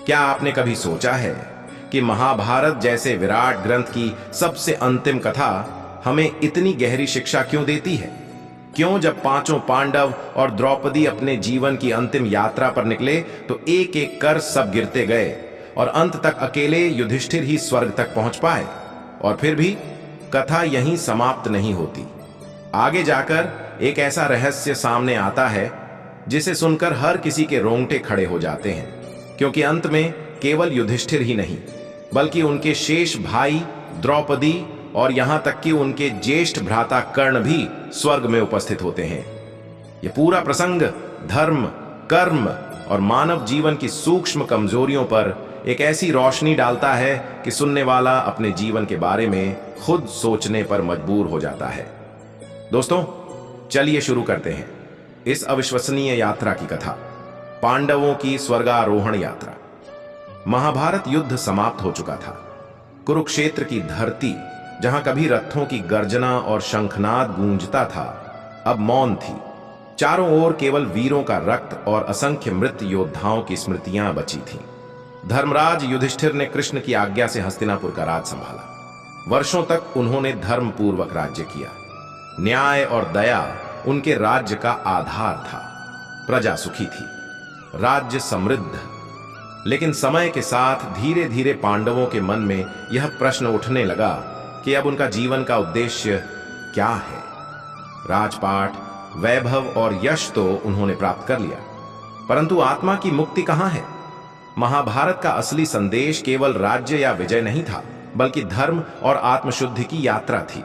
क्या आपने कभी सोचा है कि महाभारत जैसे विराट ग्रंथ की सबसे अंतिम कथा हमें इतनी गहरी शिक्षा क्यों देती है? क्यों जब पांचों पांडव और द्रौपदी अपने जीवन की अंतिम यात्रा पर निकले तो एक एक कर सब गिरते गए और अंत तक अकेले युधिष्ठिर ही स्वर्ग तक पहुंच पाए? और फिर भी कथा यहीं समाप्त नहीं होती। आगे जाकर एक ऐसा रहस्य सामने आता है जिसे सुनकर हर किसी के रोंगटे खड़े हो जाते हैं, क्योंकि अंत में केवल युधिष्ठिर ही नहीं बल्कि उनके शेष भाई, द्रौपदी और यहां तक कि उनके ज्येष्ठ भ्राता कर्ण भी स्वर्ग में उपस्थित होते हैं। यह पूरा प्रसंग धर्म, कर्म और मानव जीवन की सूक्ष्म कमजोरियों पर एक ऐसी रोशनी डालता है कि सुनने वाला अपने जीवन के बारे में खुद सोचने पर मजबूर हो जाता है। दोस्तों, चलिए शुरू करते हैं इस अविश्वसनीय यात्रा की कथा, पांडवों की स्वर्गारोहण यात्रा। महाभारत युद्ध समाप्त हो चुका था। कुरुक्षेत्र की धरती, जहां कभी रथों की गर्जना और शंखनाद गूंजता था, अब मौन थी। चारों ओर केवल वीरों का रक्त और असंख्य मृत योद्धाओं की स्मृतियां बची थीं। धर्मराज युधिष्ठिर ने कृष्ण की आज्ञा से हस्तिनापुर का राज संभाला। वर्षों तक उन्होंने धर्म पूर्वक राज्य किया। न्याय और दया उनके राज्य का आधार था। प्रजा सुखी थी, राज्य समृद्ध। लेकिन समय के साथ धीरे धीरे पांडवों के मन में यह प्रश्न उठने लगा कि अब उनका जीवन का उद्देश्य क्या है। राजपाट, वैभव और यश तो उन्होंने प्राप्त कर लिया, परंतु आत्मा की मुक्ति कहां है? महाभारत का असली संदेश केवल राज्य या विजय नहीं था, बल्कि धर्म और आत्मशुद्धि की यात्रा थी।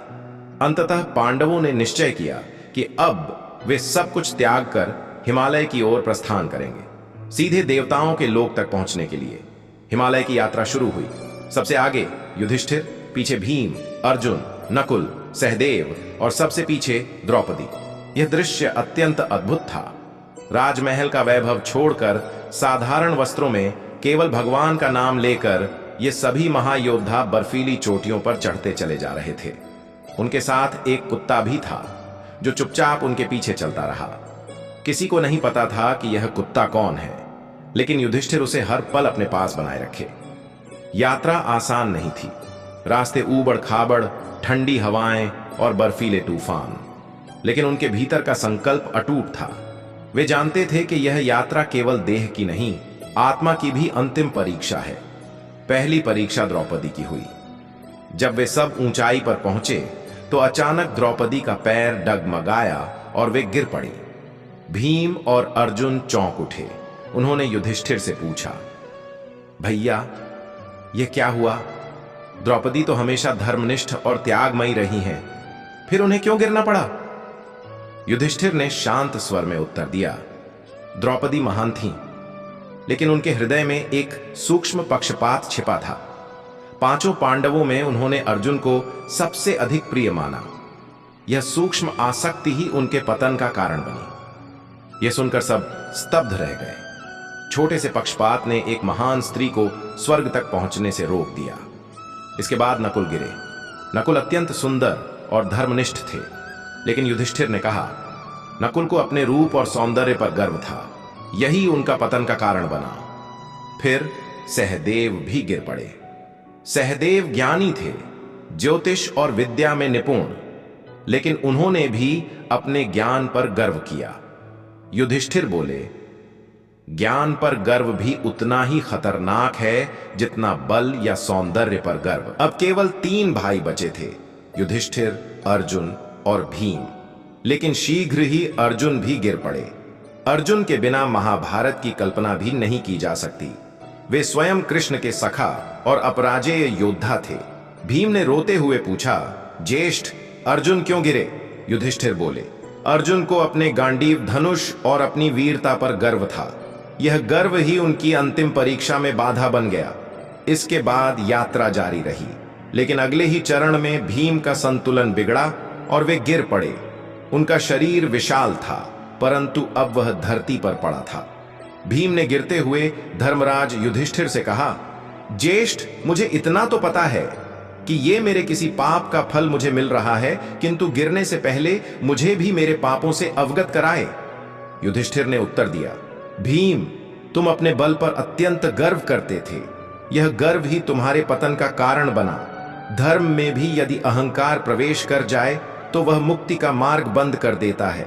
अंततः पांडवों ने निश्चय किया कि अब वे सब कुछ त्याग कर हिमालय की ओर प्रस्थान करेंगे, सीधे देवताओं के लोक तक पहुंचने के लिए। हिमालय की यात्रा शुरू हुई। सबसे आगे युधिष्ठिर, पीछे भीम, अर्जुन, नकुल, सहदेव और सबसे पीछे द्रौपदी। यह दृश्य अत्यंत अद्भुत था। राजमहल का वैभव छोड़कर साधारण वस्त्रों में केवल भगवान का नाम लेकर ये सभी महायोद्धा बर्फीली चोटियों पर चढ़ते चले जा रहे थे। उनके साथ एक कुत्ता भी था जो चुपचाप उनके पीछे चलता रहा। किसी को नहीं पता था कि यह कुत्ता कौन है, लेकिन युधिष्ठिर उसे हर पल अपने पास बनाए रखे। यात्रा आसान नहीं थी। रास्ते ऊबड़ खाबड़, ठंडी हवाएं और बर्फीले तूफान, लेकिन उनके भीतर का संकल्प अटूट था। वे जानते थे कि यह यात्रा केवल देह की नहीं, आत्मा की भी अंतिम परीक्षा है। पहली परीक्षा द्रौपदी की हुई। जब वे सब ऊंचाई पर पहुंचे तो अचानक द्रौपदी का पैर डगमगाया और वे गिर पड़ी। भीम और अर्जुन चौंक उठे। उन्होंने युधिष्ठिर से पूछा, भैया, यह क्या हुआ? द्रौपदी तो हमेशा धर्मनिष्ठ और त्यागमयी रही हैं, फिर उन्हें क्यों गिरना पड़ा? युधिष्ठिर ने शांत स्वर में उत्तर दिया, द्रौपदी महान थीं, लेकिन उनके हृदय में एक सूक्ष्म पक्षपात छिपा था। पांचों पांडवों में उन्होंने अर्जुन को सबसे अधिक प्रिय माना। यह सूक्ष्म आसक्ति ही उनके पतन का कारण बनी। यह सुनकर सब स्तब्ध रह गए। छोटे से पक्षपात ने एक महान स्त्री को स्वर्ग तक पहुंचने से रोक दिया। इसके बाद नकुल गिरे। नकुल अत्यंत सुंदर और धर्मनिष्ठ थे, लेकिन युधिष्ठिर ने कहा, नकुल को अपने रूप और सौंदर्य पर गर्व था, यही उनका पतन का कारण बना। फिर सहदेव भी गिर पड़े। सहदेव ज्ञानी थे, ज्योतिष और विद्या में निपुण, लेकिन उन्होंने भी अपने ज्ञान पर गर्व किया। युधिष्ठिर बोले, ज्ञान पर गर्व भी उतना ही खतरनाक है जितना बल या सौंदर्य पर गर्व। अब केवल 3 भाई बचे थे, युधिष्ठिर, अर्जुन और भीम। लेकिन शीघ्र ही अर्जुन भी गिर पड़े। अर्जुन के बिना महाभारत की कल्पना भी नहीं की जा सकती। वे स्वयं कृष्ण के सखा और अपराजेय योद्धा थे। भीम ने रोते हुए पूछा, ज्येष्ठ, अर्जुन क्यों गिरे? युधिष्ठिर बोले, अर्जुन को अपने गांडीव धनुष और अपनी वीरता पर गर्व था। यह गर्व ही उनकी अंतिम परीक्षा में बाधा बन गया। इसके बाद यात्रा जारी रही, लेकिन अगले ही चरण में भीम का संतुलन बिगड़ा और वे गिर पड़े। उनका शरीर विशाल था, परंतु अब वह धरती पर पड़ा था। भीम ने गिरते हुए धर्मराज युधिष्ठिर से कहा, ज्येष्ठ, मुझे इतना तो पता है कि ये मेरे किसी पाप का फल मुझे मिल रहा है, किंतु गिरने से पहले मुझे भी मेरे पापों से अवगत कराए। युधिष्ठिर ने उत्तर दिया, भीम, तुम अपने बल पर अत्यंत गर्व करते थे। यह गर्व ही तुम्हारे पतन का कारण बना। धर्म में भी यदि अहंकार प्रवेश कर जाए तो वह मुक्ति का मार्ग बंद कर देता है।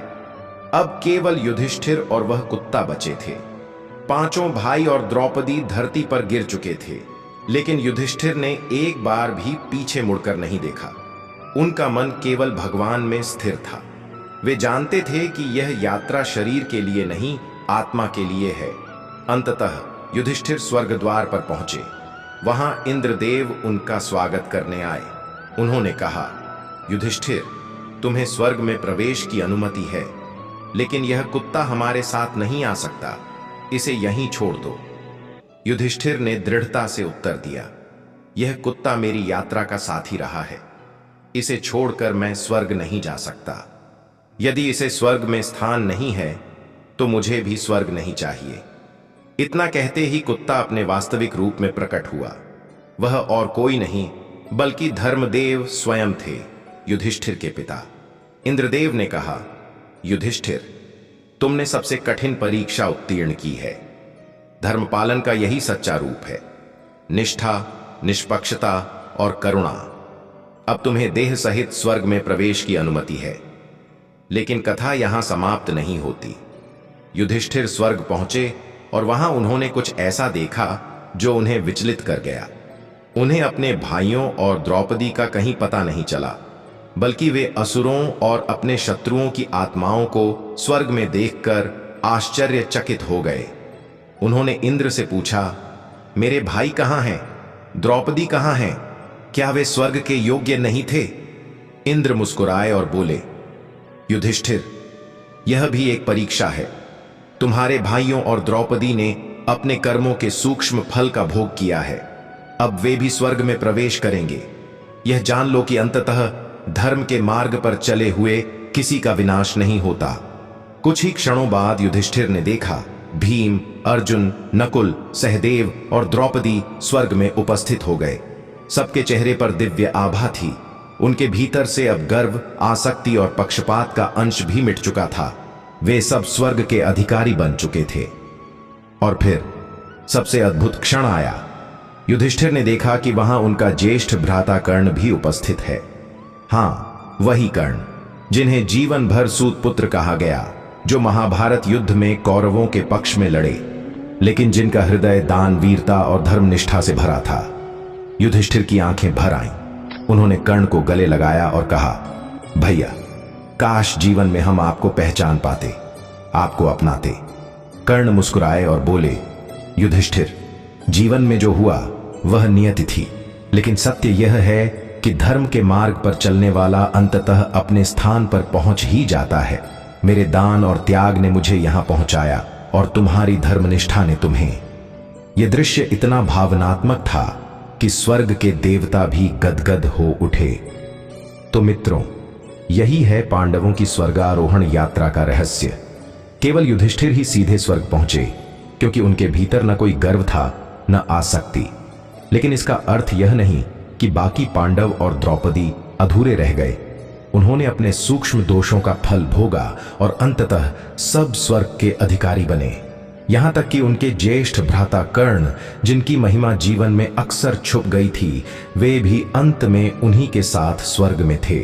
अब केवल युधिष्ठिर और वह कुत्ता बचे थे। पांचों भाई और द्रौपदी धरती पर गिर चुके थे, लेकिन युधिष्ठिर ने एक बार भी पीछे मुड़कर नहीं देखा। उनका मन केवल भगवान में स्थिर था। वे जानते थे कि यह यात्रा शरीर के लिए नहीं, आत्मा के लिए है। अंततः युधिष्ठिर स्वर्ग द्वार पर पहुंचे। वहां इंद्रदेव उनका स्वागत करने आए। उन्होंने कहा, युधिष्ठिर, तुम्हें स्वर्ग में प्रवेश की अनुमति है, लेकिन यह कुत्ता हमारे साथ नहीं आ सकता। इसे यहीं छोड़ दो। युधिष्ठिर ने दृढ़ता से उत्तर दिया, यह कुत्ता मेरी यात्रा का साथी रहा है। इसे छोड़कर मैं स्वर्ग नहीं जा सकता। यदि इसे स्वर्ग में स्थान नहीं है तो मुझे भी स्वर्ग नहीं चाहिए। इतना कहते ही कुत्ता अपने वास्तविक रूप में प्रकट हुआ। वह और कोई नहीं बल्कि धर्मदेव स्वयं थे, युधिष्ठिर के पिता। इंद्रदेव ने कहा, युधिष्ठिर, तुमने सबसे कठिन परीक्षा उत्तीर्ण की है। धर्मपालन का यही सच्चा रूप है, निष्ठा, निष्पक्षता और करुणा। अब तुम्हें देह सहित स्वर्ग में प्रवेश की अनुमति है। लेकिन कथा यहां समाप्त नहीं होती। युधिष्ठिर स्वर्ग पहुंचे और वहां उन्होंने कुछ ऐसा देखा जो उन्हें विचलित कर गया। उन्हें अपने भाइयों और द्रौपदी का कहीं पता नहीं चला, बल्कि वे असुरों और अपने शत्रुओं की आत्माओं को स्वर्ग में देखकर आश्चर्यचकित हो गए। उन्होंने इंद्र से पूछा, मेरे भाई कहां हैं? द्रौपदी कहां हैं? क्या वे स्वर्ग के योग्य नहीं थे? इंद्र मुस्कुराए और बोले, युधिष्ठिर, यह भी एक परीक्षा है। तुम्हारे भाइयों और द्रौपदी ने अपने कर्मों के सूक्ष्म फल का भोग किया है। अब वे भी स्वर्ग में प्रवेश करेंगे। यह जान लो कि अंततः धर्म के मार्ग पर चले हुए किसी का विनाश नहीं होता। कुछ ही क्षणों बाद युधिष्ठिर ने देखा, भीम, अर्जुन, नकुल, सहदेव और द्रौपदी स्वर्ग में उपस्थित हो गए। सबके चेहरे पर दिव्य आभा थी। उनके भीतर से अब गर्व, आसक्ति और पक्षपात का अंश भी मिट चुका था। वे सब स्वर्ग के अधिकारी बन चुके थे। और फिर सबसे अद्भुत क्षण आया। युधिष्ठिर ने देखा कि वहां उनका ज्येष्ठ भ्राता कर्ण भी उपस्थित है। हां, वही कर्ण जिन्हें जीवन भर सूत पुत्र कहा गया, जो महाभारत युद्ध में कौरवों के पक्ष में लड़े, लेकिन जिनका हृदय दान, वीरता और धर्मनिष्ठा से भरा था। युधिष्ठिर की आंखें भर आईं। उन्होंने कर्ण को गले लगाया और कहा, भैया, काश जीवन में हम आपको पहचान पाते, आपको अपनाते। कर्ण मुस्कुराए और बोले, युधिष्ठिर, जीवन में जो हुआ वह नियति थी, लेकिन सत्य यह है कि धर्म के मार्ग पर चलने वाला अंततः अपने स्थान पर पहुंच ही जाता है। मेरे दान और त्याग ने मुझे यहां पहुंचाया और तुम्हारी धर्मनिष्ठा ने तुम्हें। यह दृश्य इतना भावनात्मक था कि स्वर्ग के देवता भी गदगद हो उठे। तो मित्रों, यही है पांडवों की स्वर्गारोहण यात्रा का रहस्य। केवल युधिष्ठिर ही सीधे स्वर्ग पहुंचे, क्योंकि उनके भीतर न कोई गर्व था, न आसक्ति। लेकिन इसका अर्थ यह नहीं कि बाकी पांडव और द्रौपदी अधूरे रह गए। उन्होंने अपने सूक्ष्म दोषों का फल भोगा और अंततः सब स्वर्ग के अधिकारी बने। यहां तक कि उनके ज्येष्ठ भ्राता कर्ण, जिनकी महिमा जीवन में अक्सर छुप गई थी, वे भी अंत में उन्हीं के साथ स्वर्ग में थे।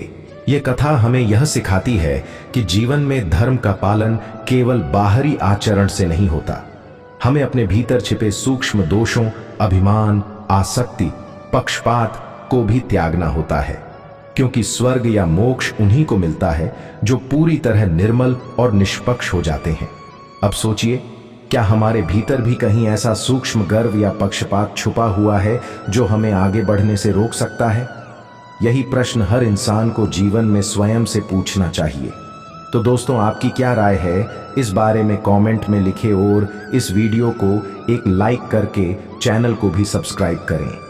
यह कथा हमें यह सिखाती है कि जीवन में धर्म का पालन केवल बाहरी आचरण से नहीं होता। हमें अपने भीतर छिपे सूक्ष्म दोषों, अभिमान, आसक्ति, पक्षपात को भी त्यागना होता है, क्योंकि स्वर्ग या मोक्ष उन्हीं को मिलता है जो पूरी तरह निर्मल और निष्पक्ष हो जाते हैं। अब सोचिए, क्या हमारे भीतर भी कहीं ऐसा सूक्ष्म गर्व या पक्षपात छुपा हुआ है जो हमें आगे बढ़ने से रोक सकता है? यही प्रश्न हर इंसान को जीवन में स्वयं से पूछना चाहिए। तो दोस्तों, आपकी क्या राय है इस बारे में कमेंट में लिखें और इस वीडियो को एक लाइक करके चैनल को भी सब्सक्राइब करें।